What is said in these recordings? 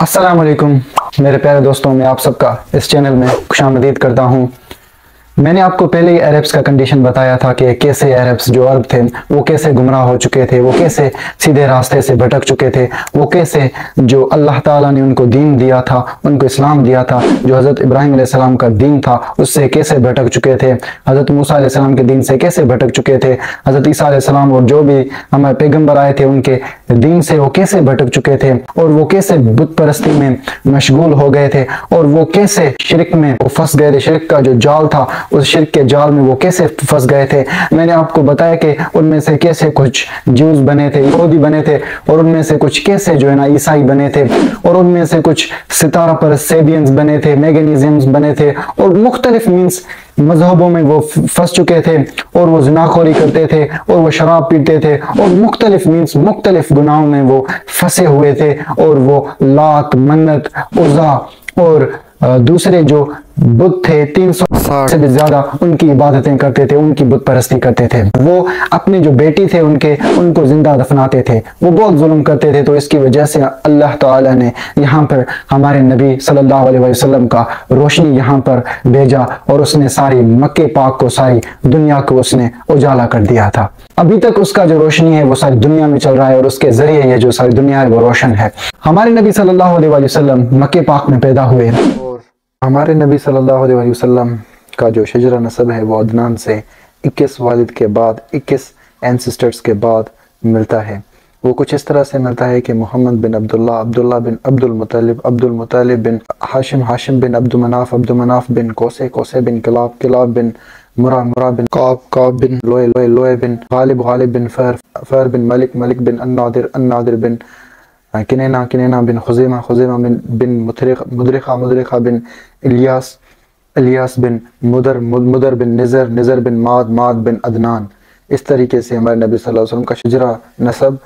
अस्सलाम वालेकुम मेरे प्यारे दोस्तों, मैं आप सबका इस चैनल में खुशामदीद करता हूँ। मैंने आपको पहले ही अरब्स का कंडीशन बताया था कि कैसे अरब्स जो अरब थे वो कैसे गुमराह हो चुके थे, वो कैसे सीधे रास्ते से भटक चुके थे, वो कैसे जो अल्लाह ताला ने उनको दीन दिया था, उनको इस्लाम दिया था, जो हज़रत इब्राहीम अलैहिस्सलाम का दीन था, उससे कैसे भटक चुके थे, हज़रत मूसा अलैहिस्सलाम के दीन से कैसे भटक चुके थे, हज़रत ईसा अलैहिस्सलाम और जो भी हमारे पैगम्बर आए थे उनके दीन से वो कैसे भटक चुके थे, और वो कैसे बुत परस्ती में मशगूल हो गए थे, और वो कैसे शिरक में वो फंस गए थे। शिरक का जो जाल था, उस शिरक के जाल में वो कैसे फंस गए थे। मैंने आपको बताया कि उनमें से कैसे कुछ ज्यूज बने थे, यहूदी बने थे, और उनमें से कुछ कैसे जो है ना ईसाई बने थे, और उनमें से कुछ सितारा पर सेबियंस बने थे, मैगनीजियम्स बने थे, और मुख्तलिफ मीन्स मजहबों में वो फंस चुके थे, और वो ज़िनाखोरी करते थे, और वो शराब पीते थे, और मुख्तलिफ मीन्स मुख्तलिफ गुनाहों में वो फंसे हुए थे, और वो लात, मन्नत, उज़्ज़ा और दूसरे जो बुत थे 360 से भी ज्यादा उनकी इबादतें करते थे, उनकी बुत परस्ती करते थे। वो अपने जो बेटी थे उनको जिंदा दफनाते थे, वो बहुत जुल्म करते थे। तो इसकी वजह से अल्लाह ताला ने यहाँ पर हमारे नबी सल्लल्लाहु अलैहि वसल्लम का रोशनी यहाँ पर भेजा, और उसने सारी मक्के पाक को, सारी दुनिया को उसने उजाला कर दिया था। अभी तक उसका जो रोशनी है वो सारी दुनिया में चल रहा है, और उसके जरिए ये जो सारी दुनिया है वो रोशन है। हमारे नबी सल्लल्लाहु अलैहि वसल्लम मक्के पाक में पैदा हुए, और हमारे नबी सल्लल्लाहु अलैहि वसल्लम का जो शजरा नसब है वो अदनान से 21 वालिद के बाद 21 एंसेस्टर्स के बाद मिलता है। वो कुछ इस तरह से मिलता है कि मोहम्मद बिन अब्दुल्ला, अब्दुल्ला बिन अब्दुल मुत्तलिब बिन हाशिम, हाशिम बिन अब्दुल मनाफ बिन कोसे बिन किलाब, किलाब बिन मुरा बिन काब बिन लोए बिन गालिब बिन फर बिन मलिक बिन अन्नादिर बिन किनेना बिन खुज़ैमा बिन मुदरिखा बिन इलियास बिन मुदर बिन निज़र बिन माद बिन अदनान। इस तरीके से हमारे नबी सल्लल्लाहु अलैहि वसल्लम का शजरा नसब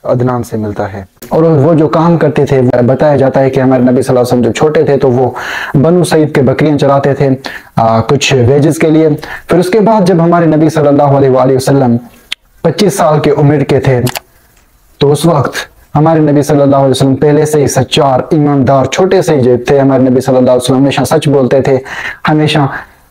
अदनान से मिलता है। और वो जो काम करते थे, बताया जाता है कि हमारे नबी सल्लल्लाहु अलैहि वसल्लम जब छोटे थे तो वो बनु सईद के बकरियां चराते थे कुछ वेजेस के लिए। फिर उसके बाद जब हमारे नबी सल्लल्लाहु अलैहि वसल्लम 25 साल की उम्र के थे, तो उस वक्त हमारे नबी सल्लल्लाहु अलैहि वसल्लम पहले से ही सच्चार, ईमानदार, छोटे से ही जो थे हमारे नबी सल्लल्लाहु अलैहि वसल्लम हमेशा सच बोलते थे, हमेशा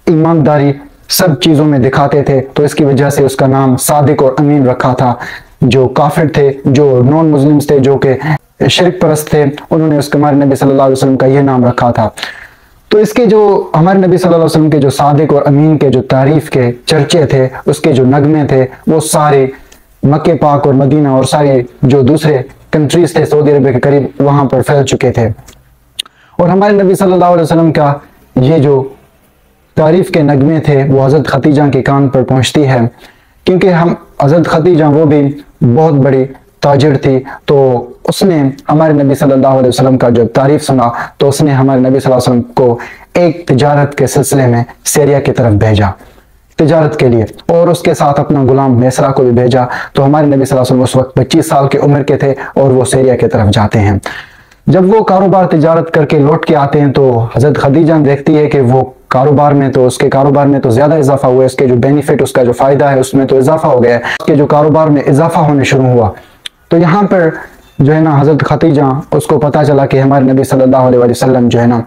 ईमानदारी सब चीजों में दिखाते थे। तो इसकी वजह से उसका नाम सादिक और अमीन रखा था। जो काफिर थे, जो नॉन मुस्लिम्स थे, जो कि शिरक परस्त थे, उन्होंने उसके हमारे नबी सल्लल्लाहु अलैहि वसल्लम का यह नाम रखा था। तो इसके जो हमारे नबी सल्लल्लाहु अलैहि वसल्लम के जो सादिक और अमीन के जो तारीफ के चर्चे थे, उसके जो नगमे थे, वो सारे मक्के पाक और मदीना और सारे जो दूसरे कंट्रीज थे सऊदी अरब के करीब, वहां पर फैल चुके थे। और हमारे नबी सल्लल्लाहु अलैहि वसल्लम का ये जो तारीफ के नगमे थे वो हज़रत खदीजा के कान पर पहुंचती है, क्योंकि हम हज़रत खदीजा वो भी बहुत बड़ी ताजिर थी। तो उसने हमारे नबी सल्लल्लाहु अलैहि वसल्लम का जब तारीफ सुना तो उसने हमारे नबी सल्लल्लाहु अलैहि वसल्लम को एक तिजारत के सिलसिले में सीरिया की तरफ भेजा, तिजारत के लिए, और उसके साथ अपना गुलाम मैसरा को भी भेजा। तो हमारे नबी सल्लल्लाहु अलैहि वसल्लम उस वक्त 25 साल की उम्र के थे, और वो सीरिया की तरफ जाते हैं। जब वो कारोबार तिजारत करके लौट के आते हैं तो हज़रत खदीजा देखती है कि वो कारोबार में तो उसके कारोबार में तो ज्यादा इजाफा हुआ है, उसके जो बेनिफिट, उसका जो फायदा है उसमें तो इजाफा हो गया है, उसके जो कारोबार में इजाफा होने शुरू हुआ। तो यहाँ पर जो है ना हज़रत खदीजा, उसको पता चला कि हमारे नबी सल्लल्लाहु अलैहि वसल्लम जो है ना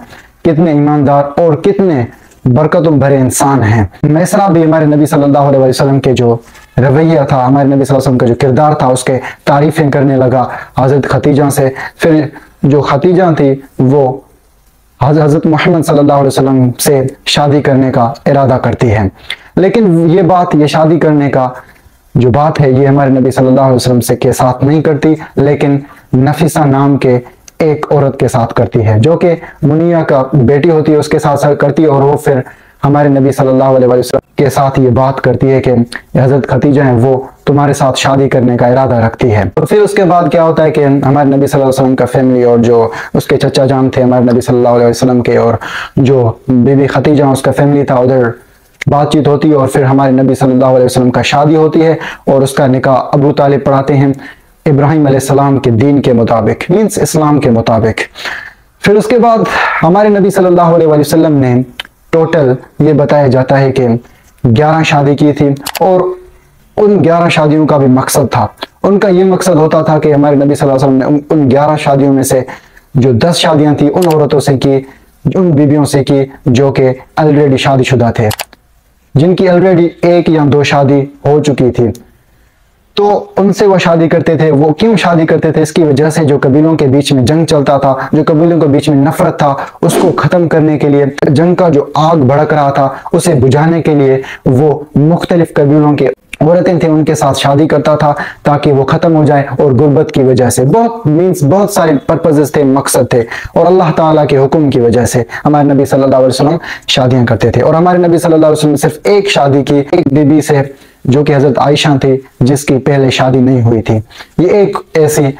कितने ईमानदार और कितने बरकतों भरे इंसान हैं। मैसरा भी हमारे नबी सल्लल्लाहु अलैहि वसल्लम के जो रवैया था, हमारे नबी सल्लल्लाहु अलैहि वसल्लम का जो किरदार था, उसके तारीफें करने लगा हज़रत खदीजा से। फिर जो खदीजा थी वो हज़रत मोहम्मद सल्लल्लाहु अलैहि वसल्लम से शादी करने का इरादा करती है। लेकिन ये शादी करने का जो बात है ये हमारे नबी सल्लल्लाहु अलैहि वसल्लम से के साथ नहीं करती, लेकिन नफीसा नाम के एक औरत के साथ करती है, जो कि मुनिया का बेटी होती है, उसके साथ करती है। और वो फिर हमारे नबी सल्लल्लाहु अलैहि वसल्लम के साथ ये बात करती है कि हज़रत खदीजा है वो तुम्हारे साथ शादी करने का इरादा रखती है। और फिर उसके बाद क्या होता है कि हमारे नबी सल्लल्लाहु अलैहि वसल्लम का फैमिली और जो उसके चचा जान थे हमारे नबी सल्लल्लाहु अलैहि वसल्लम के, और जो बीबी खदीजा उसका फैमिली था, उधर बातचीत होती है। और फिर हमारे नबी सल्लल्लाहु अलैहि वसल्लम का शादी होती है, और उसका निकाह अबू तालिब पढ़ाते हैं इब्राहीम अलैहिस्सलाम के दीन के मुताबिक, मीन्स इस्लाम के मुताबिक। फिर उसके बाद हमारे नबी सल्लल्लाहु अलैहि वसल्लम ने टोटल ये बताया जाता है कि 11 शादी की थी, और उन 11 शादियों का भी मकसद था। उनका ये मकसद होता था कि हमारे नबी सल्लल्लाहु अलैहि वसल्लम ने उन 11 शादियों में से जो 10 शादियां थी उन औरतों से की, उन बीबियों से की जो कि ऑलरेडी शादीशुदा थे, जिनकी ऑलरेडी 1 या 2 शादी हो चुकी थी। तो उनसे वो शादी करते थे। वो क्यों शादी करते थे? इसकी वजह से जो कबीलों के बीच में जंग चलता था, जो कबीलों के बीच में नफरत था, उसको खत्म करने के लिए, जंग का जो आग भड़क रहा था उसे बुझाने के लिए वो मुख्तलिफ कबीलों के औरतें थे उनके साथ शादी करता था ताकि वो खत्म हो जाए। और गुर्बत की वजह से बहुत सारे पर्पजेस थे, मकसद थे, और अल्लाह ताला के हुक्म की वजह से हमारे नबी सल्लल्लाहु अलैहि वसल्लम शादियां करते थे। और हमारे नबी सल्लल्लाहु अलैहि वसल्लम ने सिर्फ एक शादी की, एक बीबी से, जो कि हजरत आयशा थी, जिसकी पहले शादी नहीं हुई थी। ये एक ऐसी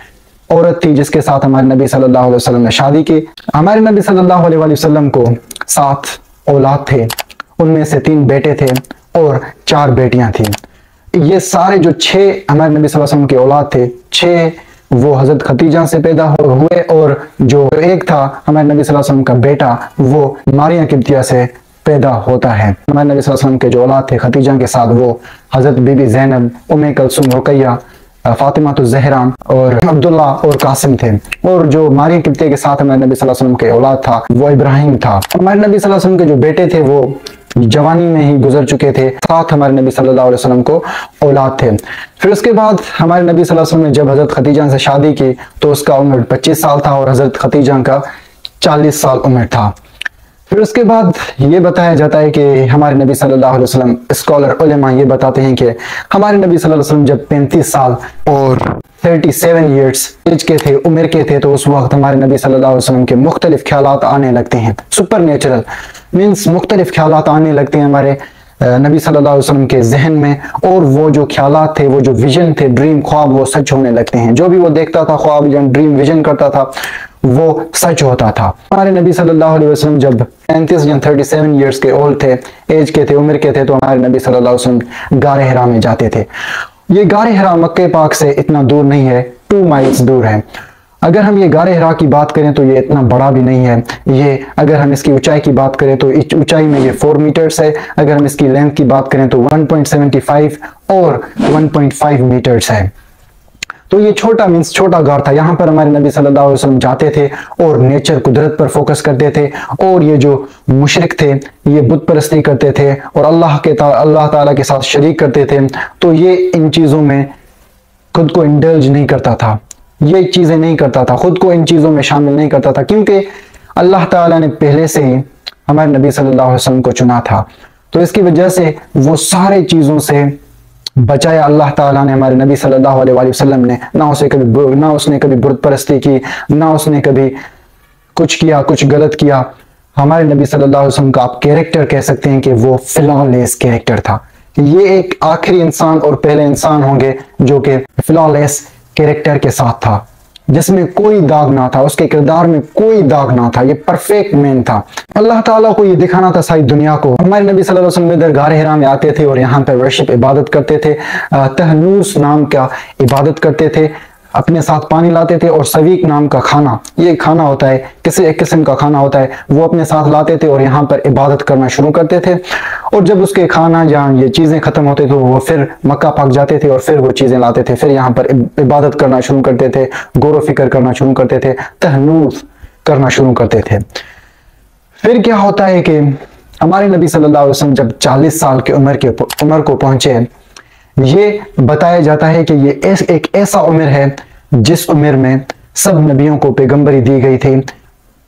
औरत थी जिसके साथ हमारे नबी सल्लल्लाहु अलैहि वसल्लम ने शादी की। हमारे नबी सल्लल्लाहु अलैहि वसल्लम को 7 औलाद थे, उनमें से 3 बेटे थे और 4 बेटियां थी। ये सारे जो 6 हमारे नबी सल्लल्लाहु अलैहि वसल्लम के औलाद थे, 6 वो हजरत खतीजा से पैदा हुए, और जो एक था हमारे नबी सल्लल्लाहु अलैहि वसल्लम का बेटा, वो मारिया किब्तिया से पैदा होता है। हमारे नबी सल्लल्लाहु अलैहि वसल्लम के जो औलाद थे खतीजा के साथ, वो हजरत बीबी ज़ैनब, उम्मे कुलसूम, रुकैया, फातिमा तो ज़हरा और अब्दुल्ला और कासिम थे। और जो मारिया किब्तिया के साथ हमारे नबी सल्लल्लाहु अलैहि वसल्लम के औलाद था वो इब्राहिम था। हमारे नबी सल्लल्लाहु अलैहि वसल्लम के जो बेटे थे वो जवानी में ही गुजर चुके थे। 7 हमारे नबी सल्लल्लाहु अलैहि वसल्लम को औलाद थे। फिर उसके बाद हमारे नबी सल्लल्लाहु अलैहि वसल्लम ने जब हजरत खतीजा से शादी की तो उसका उम्र 25 साल था और हजरत खतीजा का 40 साल उम्र था। फिर उसके बाद ये बताया जाता है कि हमारे नबी सल्लल्लाहु अलैहि वसल्लम, स्कॉलर उलेमा ये बताते हैं कि हमारे नबी सल्लल्लाहु अलैहि वसल्लम जब 35 साल और 37 ईयर्स एज के थे, उम्र के थे, तो उस वक्त हमारे नबी सल्लल्लाहु अलैहि वसल्लम के मुख्तलिफ ख्यालात आने लगते हैं। सुपर नेचुरल मीन्स मुख्तलिफ ख्यालात आने लगते हैं हमारे नबी सल्लल्लाहु अलैहि वसल्लम के जहन में, और वो जो ख्यालात थे, वो जो विजन थे, ड्रीम, ख्वाब, वो सच होने लगते हैं। जो भी वो देखता था, ख्वाब या ड्रीम विजन करता था, वो सच होता था। हमारे नबी सल्लल्लाहु अलैहि वसल्लम जब 35 या 37 ईयर्स के ओल्ड थे, एज के थे, उम्र के थे, तो हमारे नबी सल्लल्लाहु अलैहि वसल्लम गारे हिरा में जाते थे। ये गारे हिरा मक्के पाक से इतना दूर नहीं है, 2 माइल्स दूर है। अगर हम ये गारे हिरा की बात करें तो ये इतना बड़ा भी नहीं है। ये अगर हम इसकी ऊंचाई की बात करें तो ऊंचाई में ये 4 मीटर्स है। अगर हम इसकी लेंथ की बात करें तो 1.75 और 1.5 मीटर्स है। तो ये छोटा मीन्स छोटा गार था। यहाँ पर हमारे नबी सल्लल्लाहु अलैहि वसल्लम जाते थे और नेचर, कुदरत पर फोकस करते थे। और ये जो मुशरिक थे ये बुत परस्ती करते थे और अल्लाह ताला के साथ शरीक करते थे। तो ये इन चीज़ों में खुद को इंडल्ज नहीं करता था, ये चीज़ें नहीं करता था, खुद को इन चीज़ों में शामिल नहीं करता था, क्योंकि अल्लाह ताला ने पहले से ही हमारे नबी सल्लल्लाहु अलैहि वसल्लम को चुना था। तो इसकी वजह से वो सारे चीज़ों से बचाया अल्लाह ताला ने हमारे नबी सल्लल्लाहु अलैहि वसल्लम ने। ना उसने कभी बुत परस्ती की, ना उसने कभी कुछ किया, कुछ गलत किया। हमारे नबी सल्लल्लाहु अलैहि वसल्लम का आप कैरेक्टर कह सकते हैं कि वो फ्लॉलेस कैरेक्टर था। ये एक आखिरी इंसान और पहले इंसान होंगे जो कि फ्लॉलेस कैरेक्टर के साथ था, जिसमें कोई दाग ना था, उसके किरदार में कोई दाग ना था। ये परफेक्ट मैन था। अल्लाह ताला को ये दिखाना था सारी दुनिया को। हमारे नबी सल्लल्लाहु अलैहि वसल्लम इधर गारे हिरा में आते थे और यहाँ पे वर्शिप, इबादत करते थे। तहनूस नाम का इबादत करते थे, अपने साथ पानी लाते थे, और सवीक नाम का खाना, ये खाना होता है, किसी एक किस्म का खाना होता है, वो अपने साथ लाते थे और यहाँ पर इबादत करना शुरू करते थे। और जब उसके खाना जहाँ ये चीज़ें ख़त्म होते थे वो फिर मक्का पाक जाते थे और फिर वो चीज़ें लाते थे, फिर यहाँ पर इबादत करना शुरू करते थे, गौर फिक्र करना शुरू करते थे, तहनूस करना शुरू करते थे। फिर क्या होता है कि हमारे नबी सल्लल्लाहु अलैहि वसल्लम जब 40 साल की उम्र को पहुंचे, ये बताया जाता है कि ये एक ऐसा उम्र है जिस उम्र में सब नबियों को पैगंबरी दी गई थी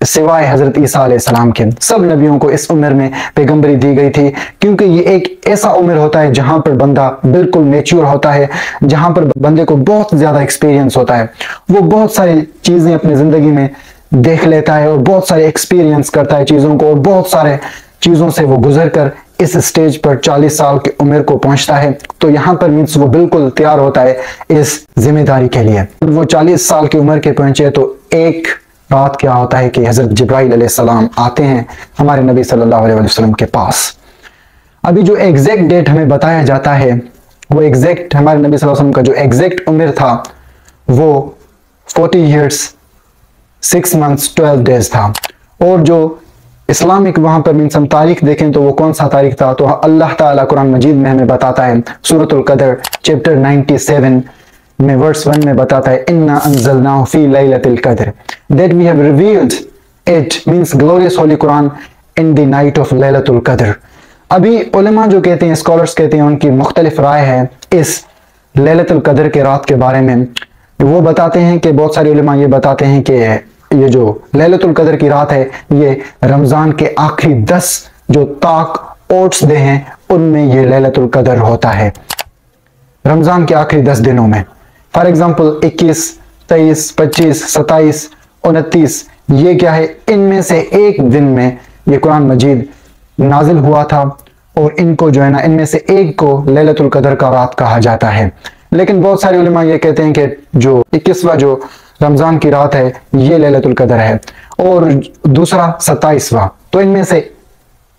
सिवाय हजरत ईसा अलैहिस्सलाम के। सब नबियों को इस उम्र में पैगंबरी दी गई थी, क्योंकि ये एक ऐसा उम्र होता है जहां पर बंदा बिल्कुल मैच्योर होता है, जहां पर बंदे को बहुत ज्यादा एक्सपीरियंस होता है। वो बहुत सारी चीजें अपनी जिंदगी में देख लेता है और बहुत सारे एक्सपीरियंस करता है चीजों को, और बहुत सारे चीजों से वो गुजर कर इस स्टेज पर 40 साल की उम्र को पहुंचता है। तो यहाँ पर मीन्स वो बिल्कुल तैयार होता है इस जिम्मेदारी के लिए। वो 40 साल की उम्र के पहुंचे तो एक रात क्या होता है कि हजरत जिब्राइल अलैहिस्सलाम आते हैं हमारे नबी सल्लल्लाहु अलैहि वसल्लम के पास। अभी जो एग्जैक्ट डेट हमें बताया जाता है, वो एग्जैक्ट हमारे नबी सल्लल्लाहु अलैहि वसल्लम का जो एग्जैक्ट उम्र था वो 40 ईयर्स 6 मंथ्स 12 डेज था। और जो इस्लामिक वहां पर मीन्स हम तारीख देखें तो वो कौन सा तारीख था, तो अल्लाह ताला कुरान मजीद में हमें बताता है, सूरतुल कदर चैप्टर 97 में वर्स 1 में बताता है इन्ना अंज़लनाहु फी लैलतिल क़द्र, that we have revealed it means glorious holy Quran in the night of लैलतुल क़द्र। अभी उलमा जो कहते हैं, स्कॉलर्स कहते हैं, उनकी मुख्तलिफ राय है इस लैलतुल क़द्र के रात के बारे में। वो बताते हैं कि बहुत सारे उलमा ये बताते हैं कि ये जो लैलतुल क़द्र की रात है ये रमज़ान के आखिरी 10 जो ताक ओट्स दे हैं उनमें ये लैलतुल क़द्र होता है, रमज़ान के आखिरी 10 दिनों में। फॉर एग्जाम्पल 21, 23, 25, 27, 29 ये क्या है, इनमें से एक दिन में ये कुरान मजीद नाजिल हुआ था और इनको जो है ना, इनमें से एक को लैलतुल क़द्र का रात कहा जाता है। लेकिन बहुत सारे उलमा ये कहते हैं कि जो 21वां जो रमज़ान की रात है ये लैलतुल क़द्र है और दूसरा 27वां, तो इनमें से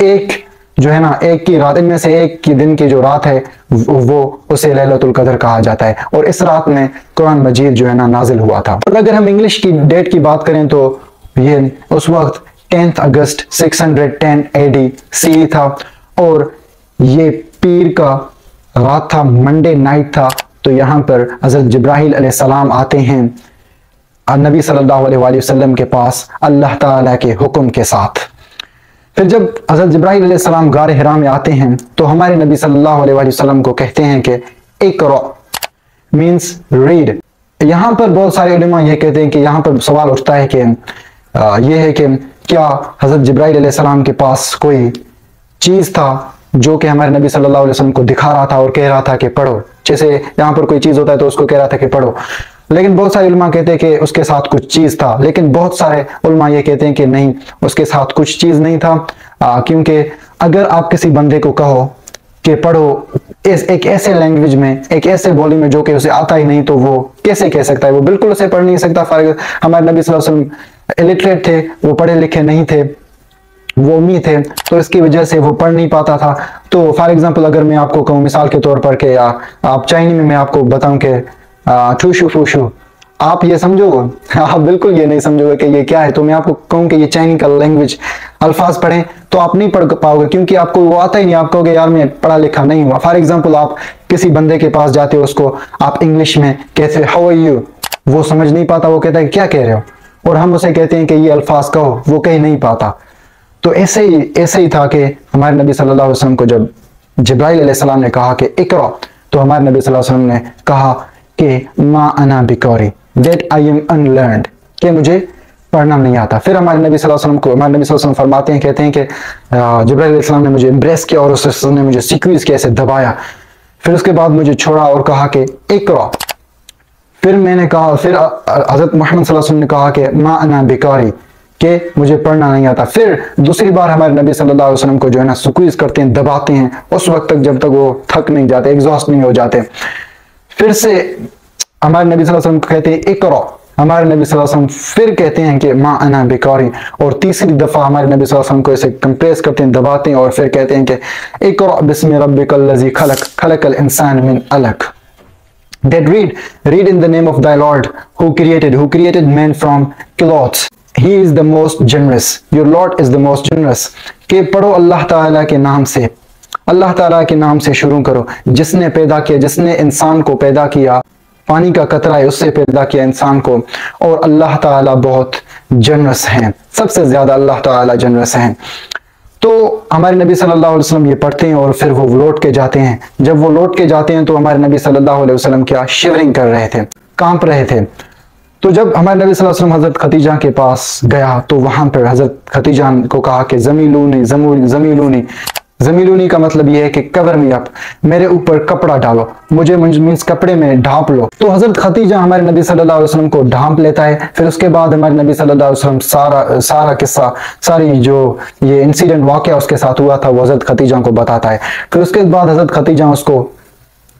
एक जो है ना, एक की रात, इनमें से एक की दिन की जो रात है वो उसे लैलतुल क़द्र कहा जाता है और इस रात में कुरान मजीद जो है ना नाजिल हुआ था। और अगर हम इंग्लिश की डेट की बात करें तो ये उस वक्त 10 अगस्त 610 AD CE था और ये पीर का रात था, मंडे नाइट था। तो यहाँ पर हज़रत जिब्राइल अलैहिस्सलाम आते हैं नबी सल्लल्लाहु अलैहि वसल्लम के पास अल्लाह ताला के हुक्म के साथ। फिर जब हज़रत जिब्राइल अलैहिस्सलाम गार हिरा में आते हैं तो हमारे नबी सल्लल्लाहु अलैहि वसल्लम को कहते हैं कि इक़रा मीन्स रीड। यहाँ पर बहुत सारे उलमा ये कहते हैं कि यहाँ पर सवाल उठता है कि ये है कि क्या हज़रत जिब्राइल अलैहिस्सलाम के पास कोई चीज़ था जो कि हमारे नबी सल्लल्लाहु अलैहि वसल्लम को दिखा रहा था और कह रहा था कि पढ़ो, जैसे यहाँ पर कोई चीज़ होता है तो उसको कह रहा था कि पढ़ो। लेकिन बहुत सारे उलमा कहते हैं कि उसके साथ कुछ चीज़ था, लेकिन बहुत सारे उलमा ये कहते हैं कि नहीं, उसके साथ कुछ चीज़ नहीं था। क्योंकि अगर आप किसी बंदे को कहो कि पढ़ो एक ऐसे लैंग्वेज में, एक ऐसे बोली में जो कि उसे आता ही नहीं, तो वो कैसे कह सकता है? वो बिल्कुल उसे पढ़ नहीं सकता। हमारे नबी सल्लल्लाहु अलैहि वसल्लम इलिटरेट थे, वो पढ़े लिखे नहीं थे, वो उम्मी थे, तो इसकी वजह से वो पढ़ नहीं पाता था। तो फॉर एग्जांपल अगर मैं आपको कहूँ मिसाल के तौर पर कि आप चाइनी में मैं आपको बताऊं कि ठूशू फूशू, आप ये समझोगे? आप बिल्कुल ये नहीं समझोगे कि ये क्या है। तो मैं आपको कहूँ कि ये चाइनी का लैंग्वेज अल्फाज पढ़ें तो आप नहीं पढ़ पाओगे, क्योंकि आपको वो आता ही नहीं। आप कहोगे यार मैं पढ़ा लिखा नहीं हुआ। फॉर एग्जाम्पल आप किसी बंदे के पास जाते हो, उसको आप इंग्लिश में कहते हाउ आर यू, वो समझ नहीं पाता, वो कहता है क्या कह रहे हो, और हम उसे कहते हैं कि ये अल्फाज कहो, वो कह नहीं पाता। तो ऐसे ही था कि हमारे नबी सल्लल्लाहु अलैहि वसल्लम को जब जिब्राइल अलैहिस्सलाम ने कहा कि इक़रा, तो हमारे नबी सल्लल्लाहु अलैहि वसल्लम ने कहा कि मा अना बिकारी, दैट आई एम अनलर्नड, कि मुझे पढ़ना नहीं आता। फिर हमारे नबी सल्लल्लाहु अलैहि वसल्लम फरमाते हैं, कहते हैं कि जिब्राइल अलैहिस्सलाम ने मुझे एम्ब्रेस किया और उसने मुझे स्क्वीज़ किया, ऐसे दबाया। फिर उसके बाद मुझे छोड़ा और कहा कि इक़रा। फिर मैंने कहा, फिर हज़रत मोहम्मद सल्लल्लाहु अलैहि वसल्लम ने कहा कि मा अना बिकारी, कि मुझे पढ़ना नहीं आता। फिर दूसरी बार हमारे नबी सल्लल्लाहु अलैहि वसल्लम को जो है ना स्क्वीज़ करते हैं, दबाते हैं, उस वक्त तक जब तक वो थक नहीं जाते, एग्जॉस्ट नहीं हो जाते। फिर से हमारे नबी सल्लल्लाहु अलैहि वसल्लम कहते हैं इक़रा, हमारे नबी सल्लल्लाहु अलैहि वसल्लम फिर कहते हैं कि मा अना बिकारी, और तीसरी दफा हमारे नबी सल्लल्लाहु अलैहि वसल्लम को ऐसे कंप्रेस करते हैं, दबाते हैं, और फिर कहते हैं कि इक़रा बिस्मि रब्बिकल लज़ी खलक, खलकल इंसान मिन अलक, that read in the name of thy Lord who created man from cloth, he is the most generous, your Lord is the most generous। कि पढ़ो अल्लाह ताला के नाम से, अल्लाह ताला के नाम से शुरू करो, जिसने पैदा किया, जिसने इंसान को पैदा किया, पानी का कतरा है उससे पैदा किया इंसान को, और अल्लाह ताला बहुत जनरस हैं, सबसे ज्यादा अल्लाह ताला जनरस हैं। तो हमारे नबी सल्लल्लाहु अलैहि वसल्लम ये पढ़ते हैं और फिर वो लौट के जाते हैं। जब वो लौट के जाते हैं तो हमारे नबी सल्लल्लाहु अलैहि वसल्लम क्या शिवरिंग कर रहे थे, कांप रहे थे। तो जब हमारे नबी सल्लल्लाहु अलैहि वसल्लम हजरत खदीजा के पास गया तो वहां पर हजरत खदीजा को कहा कि जमीलूनी जमीलूनी, जमीलूनी का मतलब यह है कि कवर मी अप, मेरे ऊपर कपड़ा डालो, मुझे मींस कपड़े में ढांप लो। तो हजरत खदीजा हमारे नबी सल्लल्लाहु अलैहि वसल्लम को ढांप लेता है। फिर उसके बाद हमारे नबी सल्लल्लाहु अलैहि वसल्लम सारा किस्सा, सारी जो ये इंसिडेंट वाकया उसके साथ हुआ था वो हजरत खदीजा को बताता है। फिर उसके बाद हजरत खदीजा उसको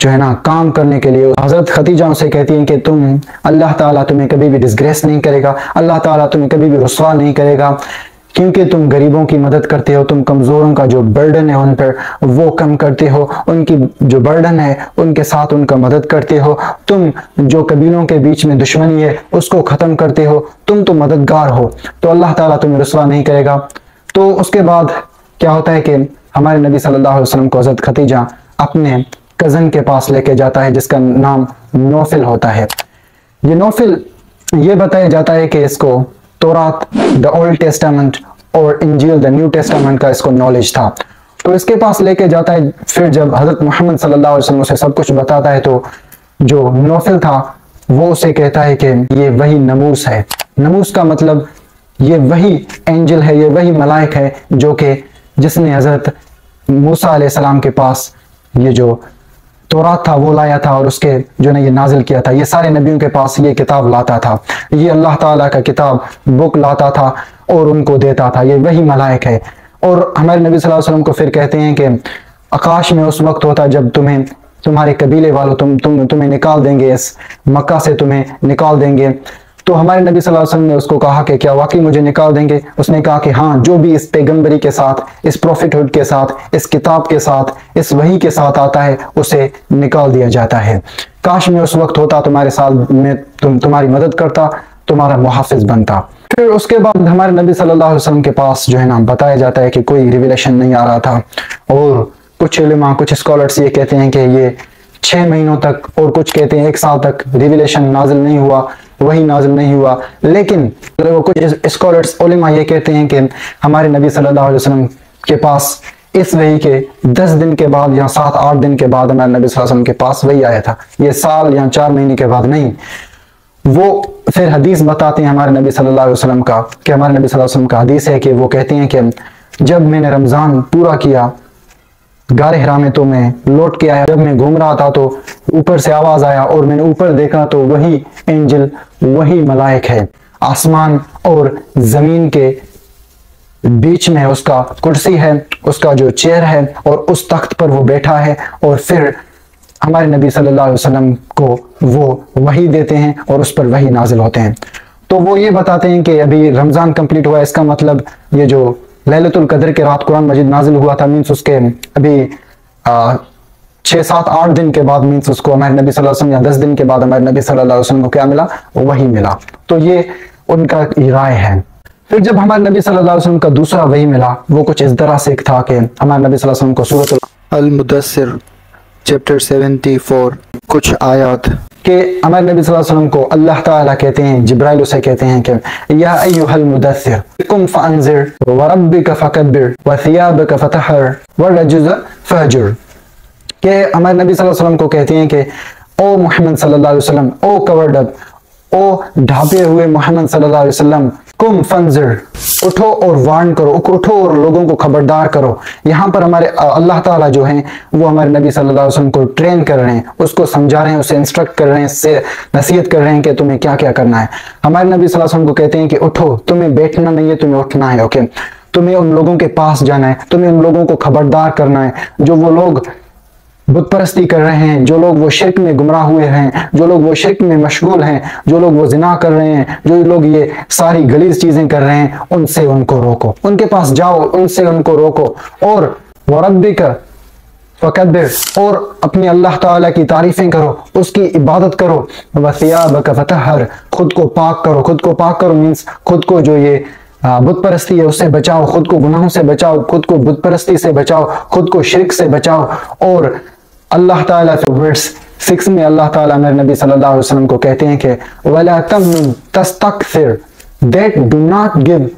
जो है ना काम करने के लिए, हजरत खदीजा उसे कहती हैं कि तुम, अल्लाह ताला तुम्हें कभी भी डिसग्रेस नहीं करेगा, अल्लाह ताला तुम्हें कभी भी रुस्वा नहीं करेगा, क्योंकि तुम गरीबों की मदद करते हो, तुम कमजोरों का जो बर्डन है उन पर वो कम करते हो, उनकी जो बर्डन है उनके साथ उनका मदद करते हो, तुम जो कबीलों के बीच में दुश्मनी है उसको खत्म करते हो, तुम तो मददगार हो, तो अल्लाह ताला तुम्हें रुस्वा नहीं करेगा। तो उसके बाद क्या होता है कि हमारे नबी सल्लल्लाहु अलैहि वसल्लम को हजरत खदीजा अपने कज़न के पास लेके जाता है जिसका नाम नौफिल होता है। ये नौफिल ये बताया जाता है कि इसको तौरात द ओल्ड टेस्टामेंट और इंजील द न्यू टेस्टामेंट का इसको नॉलेज था। तो इसके पास लेके जाता है। फिर जब हजरत मोहम्मद सल्लल्लाहु अलैहि वसल्लम उसे सब कुछ बताता है तो जो नौफिल था वो उसे कहता है कि ये वही नमूस है। नमूस का मतलब ये वही एंजल है, ये वही मलाइक है जो कि जिसने हजरत मूसा अलैहिस्सलाम के पास ये जो तौरात था वो लाया था और उसके जो ने ये नाजिल किया था। ये सारे नबियों के पास ये किताब लाता था, ये अल्लाह ताला का किताब बुक लाता था और उनको देता था। ये वही मलाइक है। और हमारे नबी सल्लल्लाहु अलैहि वसल्लम को फिर कहते हैं कि आकाश में उस वक्त होता जब तुम्हें तुम्हारे कबीले वालों तुम्हें निकाल देंगे, इस मक्का से तुम्हें निकाल देंगे। तो हमारे नबी सल्लल्लाहु अलैहि वसल्लम ने उसको कहा कि क्या वाकई मुझे निकाल देंगे? उसने कहा कि हाँ, जो भी इस पैगंबरी के साथ, इस प्रॉफिटहुड के साथ, इस किताब के साथ, इस वही के साथ आता है उसे निकाल दिया जाता है। काश में उस वक्त होता, तुम्हारे साथ में तुम्हारी मदद करता, तुम्हारा मुहाफिज बनता। फिर उसके बाद हमारे नबी सल्लल्लाहु अलैहि वसल्लम के पास जो है ना बताया जाता है कि कोई रिविलेशन नहीं आ रहा था। और कुछ उलेमा, कुछ स्कॉलर्स ये कहते हैं कि ये 6 महीनों तक और कुछ कहते हैं 1 साल तक रिविलेशन नाजिल नहीं हुआ, वही नाजिल नहीं हुआ। लेकिन कुछ स्कॉलर्स उलेमा ये कहते हैं कि हमारे नबी सल्लल्लाहु अलैहि वसल्लम के पास इस वही के 10 दिन के बाद या 7-8 दिन के बाद हमारे नबी सल्लल्लाहु अलैहि वसल्लम के पास वही आया था। ये साल या 4 महीने के बाद नहीं। वो फिर हदीस बताते हैं हमारे नबी सल्लल्लाहु अलैहि वसल्लम का कि हमारे नबी सल्लल्लाहु अलैहि वसल्लम का हदीस है कि वो कहते हैं कि जब मैंने रमजान पूरा किया गारे हिरा में तो मैं लौट के आया। जब मैं घूम रहा था तो ऊपर से आवाज आया और मैंने ऊपर देखा तो वही एंजल, वही मलाइक है। आसमान और जमीन के बीच में उसका कुर्सी है, उसका जो चेयर है और उस तख्त पर वो बैठा है। और फिर हमारे नबी सल्लल्लाहु अलैहि वसल्लम को वो वही देते हैं और उस पर वही नाजिल होते हैं। तो वो ये बताते हैं कि अभी रमजान कंप्लीट हुआ, इसका मतलब ये जो लैलतुल कद्र के रात कुरान मजीद नाजिल हुआ था, मीन्स उसके अभी 6-7-8 दिन के बाद, मीन्स उसको हमारे नबी सल्लल्लाहु अलैहि वसल्लम या 10 दिन के बाद हमारे नबी सल्लल्लाहु अलैहि वसल्लम को क्या मिला? वही मिला। तो ये उनका राय है। फिर जब हमारे नबी सल्लल्लाहु अलैहि वसल्लम का दूसरा वही मिला, वो कुछ इस तरह से था कि हमारे नबी सल्लल्लाहु अलैहि वसल्लम को सूरत अल-मुदस्सिर चैप्टर 74 कुछ आयत के हमारे नबी सल्लल्लाहु अलैहि वसल्लम को अल्लाह ताला कहते हैं, जिब्राइल उसे कहते हैं कि या अय्युहल मुदस्सिर कुम फअंजिर व रब्बिका फकब्बिर व थियाबका फतहर व रजुज़ फहजुर। के हमारे नबी सल्लल्लाहु अलैहि वसल्लम को कहते हैं कि ओ मोहम्मद सल्लल्लाहु अलैहि वसल्लम, ओ कवर्ड अप, ओ ढापे हुए मोहम्मद सल्लल्लाहु अलैहि वसल्लम, कुम फंजिर, उठो और वार्न करो, उठो और लोगों को खबरदार करो। यहाँ पर हमारे अल्लाह ताला जो है वो हमारे नबी सल्लल्लाहु अलैहि वसल्लम को ट्रेन कर रहे हैं, उसको समझा रहे हैं, उसे इंस्ट्रक्ट कर रहे हैं, उससे नसीहत कर रहे हैं कि तुम्हें क्या क्या करना है। हमारे नबी सल्लल्लाहु अलैहि वसल्लम को कहते हैं कि उठो, तुम्हें बैठना नहीं है, तुम्हें उठना है। ओके, तुम्हें उन लोगों के पास जाना है, तुम्हें उन लोगों को खबरदार करना है जो वो लोग बुत परस्ती कर रहे हैं, जो लोग वो शिर्क में गुमराह हुए हैं, जो लोग वो शिर्क में मशगूल हैं, जो लोग वो जिना कर रहे हैं, जो लोग ये सारी गलीज चीजें कर रहे हैं, उनसे उनको रोको, उनके पास जाओ, उनसे उनको रोको। और वरब्बिका फकब्बिर, और अपने अल्लाह ताला की तारीफें करो, उसकी इबादत करो। वसियाबका फतहर, खुद को पाक करो। खुद को पाक करो मीन्स खुद को जो ये बुत परस्ती है उससे बचाओ, खुद को गुनाहों से बचाओ, खुद को बुत परस्ती से बचाओ, खुद को शिर्क से बचाओ। और अल्लाह ताला वर्स 6 में अल्लाह ताला मेरे नबी सल्लल्लाहु अलैहि वसल्लम को कहते हैं कि वला तमनुन तस्तक्सिर, that do not give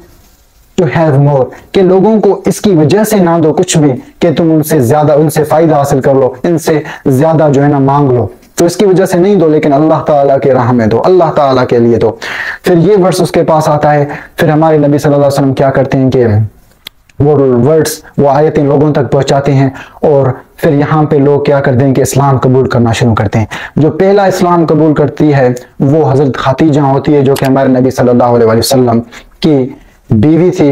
to have more, कि लोगों को इसकी वजह से ना दो कुछ भी कि तुम उनसे ज्यादा, उनसे फायदा हासिल कर लो, इनसे ज्यादा जो है ना मांग लो, तो इसकी वजह से नहीं दो, लेकिन अल्लाह ताला के राह में दो, अल्लाह ताला के लिए दो। फिर ये वर्स उसके पास आता है। फिर हमारे नबी सल्लल्लाहु अलैहि वसल्लम क्या करते हैं कि वो वर्ड्स, वो आयतें लोगों तक पहुंचाते हैं। और फिर यहाँ पे लोग क्या करते हैं कि इस्लाम कबूल करना शुरू करते हैं। जो पहला इस्लाम कबूल करती है वो हजरत खदीजा होती है, जो कि हमारे नबी सल्लल्लाहु अलैहि वसल्लम की बीवी थी।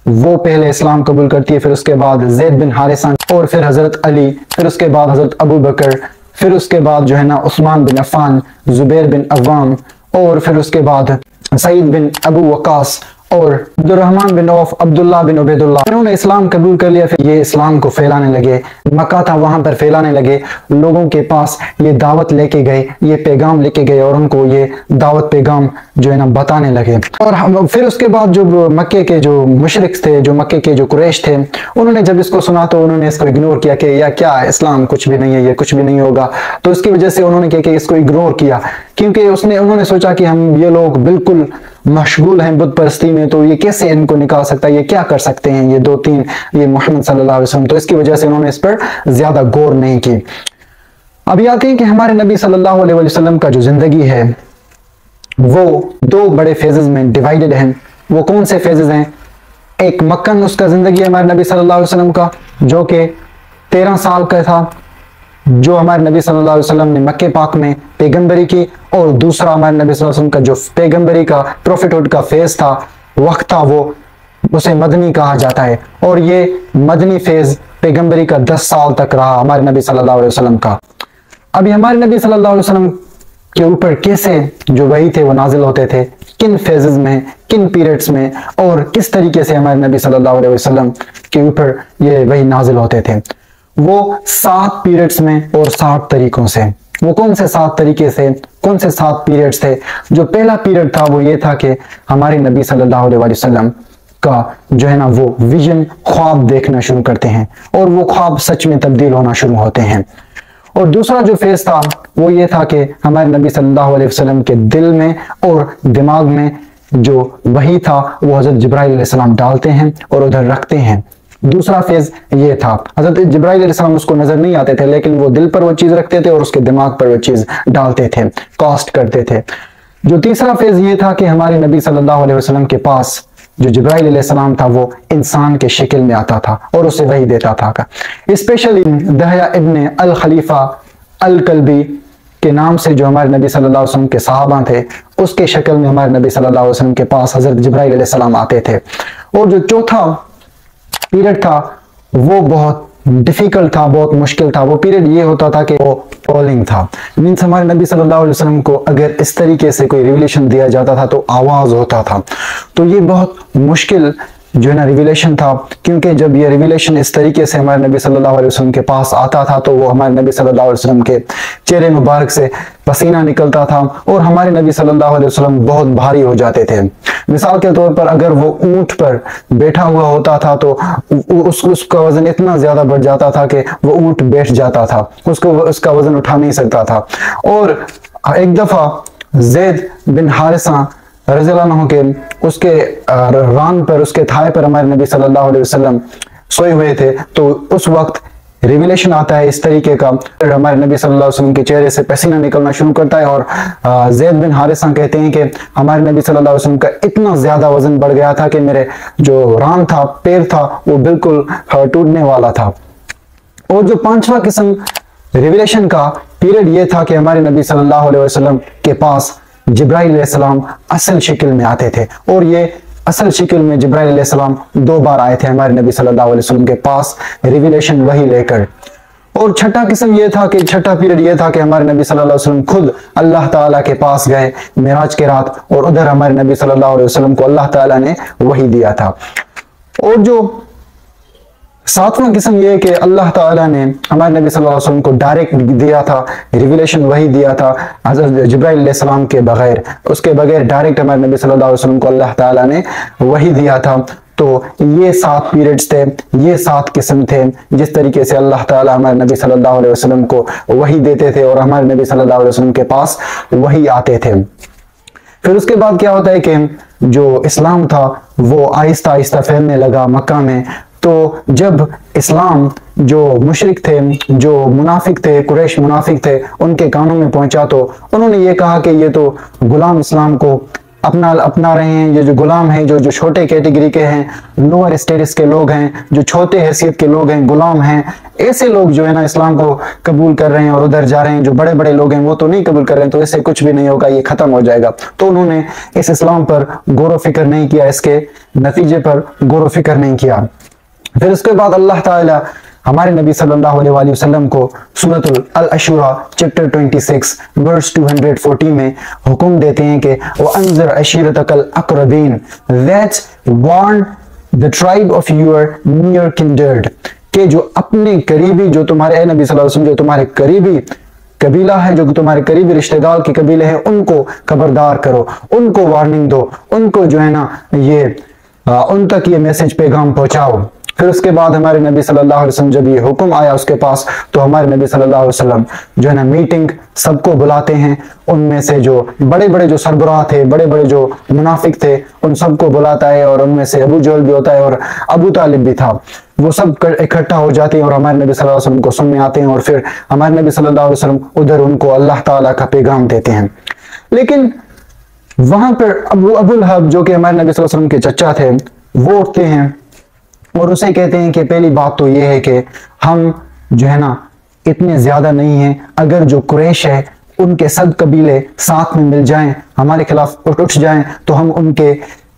वो पहले इस्लाम कबूल करती है। फिर उसके बाद ज़ैद बिन हारिसा, और फिर हजरत अली, फिर उसके बाद हजरत अबू बकर, फिर उसके बाद जो है ना उस्मान बिन अफ़ान, जुबैर बिन अव्वाम, और फिर उसके बाद सईद बिन अबू वकास, और अब्दुर्रहमान बिन औफ, अब्दुल्ला बिन उबैदुल्लाह, इन्होंने इस्लाम कबूल कर लिया। फिर ये इस्लाम को फैलाने लगे, मक्का था वहां पर फैलाने लगे, लोगों के पास ये दावत लेके गए, ये पैगाम लेके गए और उनको ये दावत पैगाम जो है ना बताने लगे। और हम फिर उसके बाद जो मक्के के जो मुशरिक थे, जो मक्के के जो कुरैश थे, उन्होंने जब इसको सुना तो उन्होंने इसको इग्नोर किया कि या क्या इस्लाम कुछ भी नहीं है, ये कुछ भी नहीं होगा। तो इसकी वजह से उन्होंने क्या किया, इसको इग्नोर किया, क्योंकि उन्होंने सोचा कि हम ये लोग बिल्कुल मशगूल हैं बुत परस्ती में, तो ये कैसे इनको निकाल सकता है, ये क्या कर सकते हैं ये दो तीन, ये मोहम्मद सल्लल्लाहु अलैहि वसल्लम। तो इसकी वजह से उन्होंने इस पर ज्यादा गौर नहीं की। अब आते हैं कि हमारे नबी सल्लल्लाहु अलैहि वसल्लम का जो जिंदगी है वो दो बड़े फेजेस में डिवाइडेड हैं। वो कौन से फेजेस हैं? एक मक्कन उसका जिंदगी है हमारे नबी सल्लल्लाहु अलैहि वसल्लम का, जो कि 13 साल का था, जो हमारे नबी सल्लल्लाहु अलैहि वसल्लम ने मक्के पाक में पैगंबरी की। और दूसरा हमारे नबी सल्लल्लाहु अलैहि वसल्लम का जो पैगंबरी का प्रोफेटहुड का फेज था, वक्त था, वो उसे मदनी कहा जाता है। और ये मदनी फेज पैगंबरी का 10 साल तक रहा हमारे नबी सल्लल्लाहु अलैहि वसल्लम का। अभी हमारे नबी सल्लल्लाहु अलैहि वसल्लम के ऊपर कैसे जो वही थे वो नाजिल होते थे, किन फेजेस में, किन पीरियड्स में, और किस तरीके से हमारे नबी सल्लल्लाहु अलैहि वसल्लम के ऊपर ये वही नाजिल होते थे, वो 7 पीरियड्स में और 7 तरीकों से। वो कौन से 7 तरीके से, कौन से 7 पीरियड्स थे? जो पहला पीरियड था वो ये था कि हमारे नबी सल्लल्लाहु अलैहि वसल्लम का जो है ना वो विजन, ख्वाब देखना शुरू करते हैं और वो ख्वाब सच में तब्दील होना शुरू होते हैं। और दूसरा जो फेज था वो ये था कि हमारे नबी सल्लल्लाहु अलैहि वसल्लम के दिल में और दिमाग में जो वही था वो हजरत जिब्राइल अलैहिस्सलाम डालते हैं और उधर रखते हैं। दूसरा फेज ये था, हजरत जिब्राइल अलैहिस्सलाम उसको नजर नहीं आते थे, लेकिन वो दिल पर वो चीज रखते थे और उसके दिमाग पर वो चीज डालते थे, कास्ट करते थे। जो तीसरा फेज ये था कि हमारे नबी सल्लल्लाहु अलैहि वसल्लम के पास जो जिब्राइल अलैहिस्सलाम था वो इंसान के शक्ल में आता था और उसे वही देता था। स्पेशली दहया इब्न अल खलीफा अल कल्बी के नाम से जो हमारे नबी सल्लल्लाहु अलैहि वसल्लम के सहाबा थे, उसके शक्ल में हमारे नबी सल्लल्लाहु अलैहि वसल्लम के पास हजरत जिब्राइल अलैहिस्सलाम आते थे। और जो चौथा पीरियड था वो बहुत डिफिकल्ट था, बहुत मुश्किल था। वो पीरियड ये होता था कि वो कॉलिंग था, मीन्स हमारे नबी सल्लल्लाहु अलैहि वसल्लम को अगर इस तरीके से कोई रिविलेशन दिया जाता था तो आवाज होता था। तो ये बहुत मुश्किल जो है ना रिविलेशन था, क्योंकि जब ये रिविलेशन इस तरीके से हमारे नबी सल्लल्लाहु अलैहि वसल्लम के पास आता था तो वो हमारे नबी सल्लल्लाहु अलैहि वसल्लम के चेहरे मुबारक से पसीना निकलता था और हमारे नबी सल्लल्लाहु अलैहि वसल्लम बहुत भारी हो जाते थे। मिसाल के तौर पर अगर वो ऊंट पर बैठा हुआ होता था तो उसका वजन इतना ज्यादा बढ़ जाता था कि वो ऊंट बैठ जाता था, उसका वजन उठा नहीं सकता था। और एक दफा ज़ैद बिन हारिसा रज़ियल्लाहु अन्हु के उसके रान पर, उसके थाए पर हमारे नबी सल्लल्लाहु अलैहि वसल्लम सोए हुए थे। तो उस वक्त रिविलेशन आता है इस तरीके का, हमारे नबी सल्लल्लाहु अलैहि वसल्लम के चेहरे से पसीना निकलना शुरू करता है और ज़ैद बिन हारिसा कहते हैं कि हमारे नबी सल्लल्लाहु अलैहि वसल्लम का इतना ज्यादा वजन बढ़ गया था कि मेरे जो रान था, पैर था, वो बिल्कुल टूटने वाला था। और जो 5वां किस्म रिविलेशन का पीरियड ये था कि हमारे नबी सल्लल्लाहु अलैहि वसल्लम के पास जिब्राइल अलैहिस्सलाम असल शक्ल में आते थे। और ये असल शक्ल में जिब्राइल अलैहिस्सलाम 2 बार आए थे हमारे नबी सल्लल्लाहु अलैहि वसल्लम के पास रिविलेशन वही लेकर। और छठा किस्म ये था कि छठा पीरियड ये था कि हमारे नबी सल्लल्लाहु अलैहि वसल्लम खुद अल्लाह ताला के पास गए मेराज के रात और उधर हमारे नबी सल्लल्लाहु अलैहि वसल्लम को अल्लाह ताला ने वही दिया था। और जो 7वां किस्म ये कि अल्लाह ताला ने हमारे नबी सल्लल्लाहु अलैहि वसल्लम को डायरेक्ट दिया था, रिविलेशन वही दिया था हज़रत जिब्राइल अलैहिस्सलाम के बगैर, उसके बगैर डायरेक्ट हमारे नबी सल्लल्लाहु अलैहि वसल्लम को अल्लाह ताला ने वही दिया था। तो ये 7 पीरियड्स थे, ये 7 किस्म थे जिस तरीके से अल्लाह ताला हमारे नबी सल्लल्लाहु अलैहि वसल्लम को वही देते थे और हमारे नबी सल्लल्लाहु अलैहि वसल्लम के पास वही आते थे। फिर उसके बाद क्या होता है कि जो इस्लाम था वो आहिस्ता आहिस्ता फैलने लगा मक्का में। तो जब इस्लाम जो मुशरिक थे, जो मुनाफिक थे, कुरैश मुनाफिक थे, उनके कानों में पहुंचा तो उन्होंने ये कहा कि ये तो गुलाम इस्लाम को अपना रहे हैं, ये जो गुलाम हैं, जो छोटे कैटेगरी के हैं, लोअर स्टेटस के लोग हैं, जो छोटे हैसियत के लोग हैं, गुलाम हैं, ऐसे लोग जो है ना इस्लाम को कबूल कर रहे हैं और उधर जा रहे हैं। जो बड़े बड़े लोग हैं वो तो नहीं कबूल कर रहे हैं, तो इससे कुछ भी नहीं होगा, ये खत्म हो जाएगा। तो उन्होंने इस इस्लाम पर गौर फिक्र नहीं किया, इसके नतीजे पर गौर फिक्र नहीं किया। फिर उसके बाद अल्लाह ताला हमारे नबी सल्लल्लाहु अलैहि वसल्लम को सूरतुल अल अशूरा चैप्टर 26 वर्स 240 में हुक्म देते हैं कि वो अंजर अशीरतकल अकरबीन, that's warn the tribe of your near kindred, के जो अपने करीबी, जो तुम्हारे ए नबी सल्लल्लाहु अलैहि वसल्लम, जो तुम्हारे करीबी कबीला है, जो तुम्हारे करीबी रिश्तेदार के कबीले हैं, उनको खबरदार करो, उनको वार्निंग दो, उनको जो है ना ये उन तक ये मैसेज पैगाम पहुंचाओ। फिर उसके बाद हमारे नबी सल्लल्लाहु अलैहि वसल्लम जब ये हुक्म आया उसके पास, तो हमारे नबी सल्लल्लाहु अलैहि वसल्लम जो है ना मीटिंग सबको बुलाते हैं। उनमें से जो बड़े बड़े जो सरबराह थे, बड़े बड़े जो मुनाफिक थे, उन सबको बुलाता है, और उनमें से अबू जहल भी होता है और अबू तालिब भी था। वो सब इकट्ठा हो जाते हैं और हमारे नबी सल्लल्लाहु अलैहि वसल्लम को सुनने आते हैं, और फिर हमारे नबी सल्लल्लाहु अलैहि वसल्लम उधर उनको अल्लाह ताला का पैगाम देते हैं। लेकिन वहां पर अबू लहब, जो कि हमारे नबी सल्लल्लाहु अलैहि वसल्लम के चचा थे, वो उठते हैं और उसे कहते हैं कि पहली बात तो ये है कि हम जो है ना इतने ज्यादा नहीं हैं, अगर जो कुरैश है उनके सब कबीले साथ में मिल जाएं, हमारे खिलाफ उठ जाएं, तो हम उनके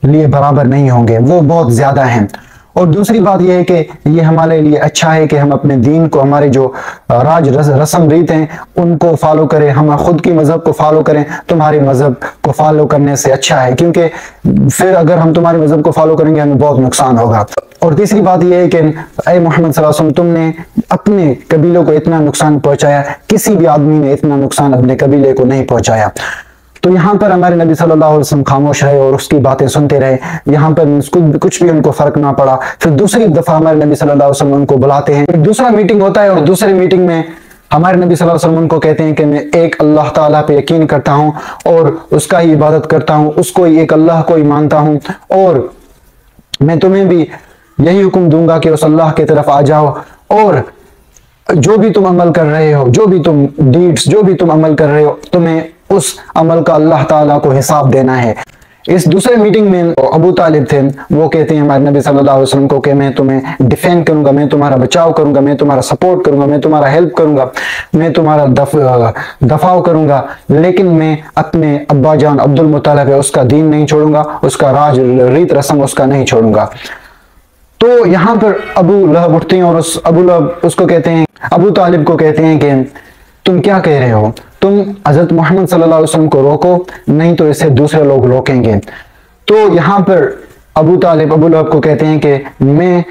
लिए बराबर नहीं होंगे, वो बहुत ज्यादा हैं। और दूसरी बात यह है कि ये हमारे लिए अच्छा है कि हम अपने दीन को, हमारे जो रस्म रीत हैं उनको फॉलो करें, हम खुद की मजहब को फॉलो करें। तुम्हारे मजहब को फॉलो करने से अच्छा है, क्योंकि फिर अगर हम तुम्हारे मजहब को फॉलो करेंगे हमें बहुत नुकसान होगा। और तीसरी बात यह है कि ऐ मोहम्मद सल्लल्लाहु अलैहि वसल्लम, तुमने अपने कबीलों को इतना नुकसान पहुंचाया, किसी भी आदमी ने इतना नुकसान अपने कबीले को नहीं पहुंचाया। तो यहाँ पर हमारे नबी सल्लल्लाहु अलैहि वसल्लम खामोश रहे और उसकी बातें सुनते रहे। यहाँ पर कुछ भी उनको फर्क ना पड़ा। फिर दूसरी दफा हमारे नबी सल्लल्लाहु अलैहि वसल्लम उनको बुलाते हैं, फिर दूसरा मीटिंग होता है, और दूसरी मीटिंग में हमारे नबी सल्लल्लाहु अलैहि वसल्लम उनको कहते हैं कि मैं एक अल्लाह ताला पे यकीन करता हूँ और उसका ही इबादत करता हूँ, उसको ही, एक अल्लाह को ही मानता हूँ, और मैं तुम्हें भी यही हुक्म दूंगा कि उस अल्लाह की तरफ आ जाओ, और जो भी तुम अमल कर रहे हो, जो भी तुम डीड्स, जो भी तुम अमल कर रहे हो, तुम्हें उस अमल का अल्लाह ताला को हिसाब देना है। इस दूसरे मीटिंग में अबू तालिब थे, वो कहते हैं हमारे नबी सल्लल्लाहु अलैहि वसल्लम को कि मैं तुम्हें डिफेंड करूंगा, मैं तुम्हारा बचाव करूंगा, मैं तुम्हारा सपोर्ट करूंगा, मैं तुम्हारा हेल्प करूंगा, मैं तुम्हारा दफाव करूंगा, लेकिन मैं अपने अब्बा जान अब्दुल मुत्तलिब है उसका दीन नहीं छोड़ूंगा, उसका राज रीत रस्म उसका नहीं छोड़ूंगा। तो यहाँ पर अबू लहब उठते हैं और उस अबू लहब उसको कहते हैं, अबू तालिब को कहते हैं कि तुम क्या कह रहे हो, तुम हजरत मोहम्मद सल्लल्लाहु अलैहि वसल्लम को रोको, नहीं तो इसे दूसरे लोग रोकेंगे। तो यहाँ पर अबू तालिब अबू लहब को कहते हैं कि मैं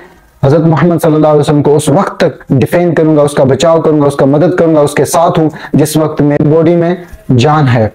हजरत मोहम्मद सल्लल्लाहु अलैहि वसल्लम को उस वक्त तक डिफेंड करूंगा, उसका बचाव करूंगा, उसका मदद करूंगा, उसके साथ हूं जिस वक्त मेरी बॉडी में जान है।